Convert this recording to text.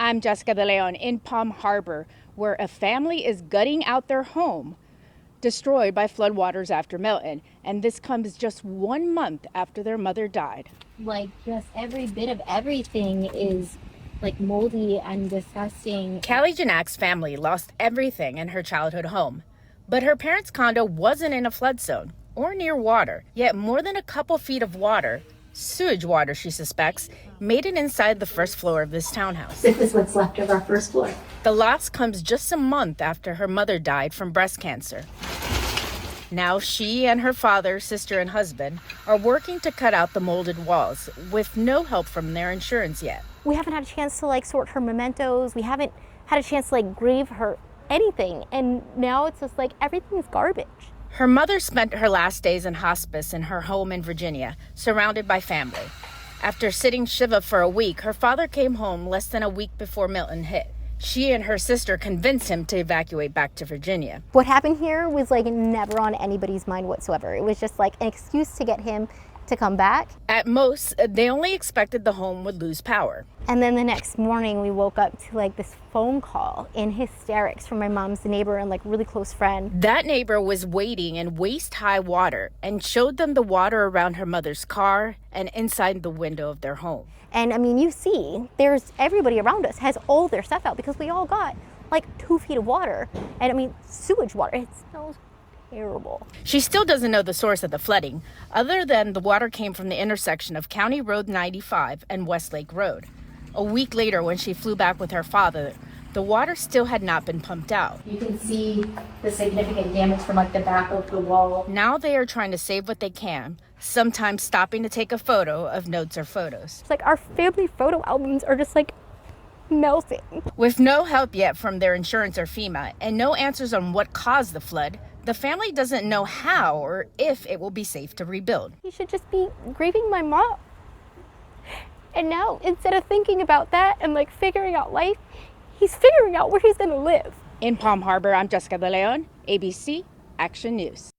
I'm Jessica De Leon in Palm Harbor, where a family is gutting out their home, destroyed by floodwaters after Milton. And this comes just 1 month after their mother died. Like, just every bit of everything is like moldy and disgusting. Cali Gignac's family lost everything in her childhood home, but her parents' condo wasn't in a flood zone or near water, yet more than a couple feet of water, sewage water she suspects, made it inside the first floor of this townhouse. This is what's left of our first floor. The loss comes just a month after her mother died from breast cancer. Now she and her father, sister, and husband are working to cut out the molded walls with no help from their insurance yet. We haven't had a chance to sort her mementos. We haven't had a chance to grieve her anything. And now it's just everything's garbage. Her mother spent her last days in hospice in her home in Virginia, surrounded by family. After sitting Shiva for a week, her father came home less than a week before Milton hit. She and her sister convinced him to evacuate back to Virginia. What happened here was never on anybody's mind whatsoever. It was just an excuse to get him to come back. At most, they only expected the home would lose power. And then the next morning we woke up to this phone call in hysterics from my mom's neighbor and really close friend. That neighbor was wading in waist-high water and showed them the water around her mother's car and inside the window of their home. And you see, there's everybody around us has all their stuff out because we all got 2 feet of water. And sewage water, it smells terrible. She still doesn't know the source of the flooding, other than the water came from the intersection of County Road 95 and Westlake Road. A week later, when she flew back with her father, the water still had not been pumped out. You can see the significant damage from the back of the wall. Now they are trying to save what they can, sometimes stopping to take a photo of notes or photos. It's our family photo albums are just melting. With no help yet from their insurance or FEMA and no answers on what caused the flood, the family doesn't know how or if it will be safe to rebuild. He should just be grieving my mom. And now, instead of thinking about that and figuring out life, he's figuring out where he's going to live. In Palm Harbor, I'm Jessica De Leon, ABC Action News.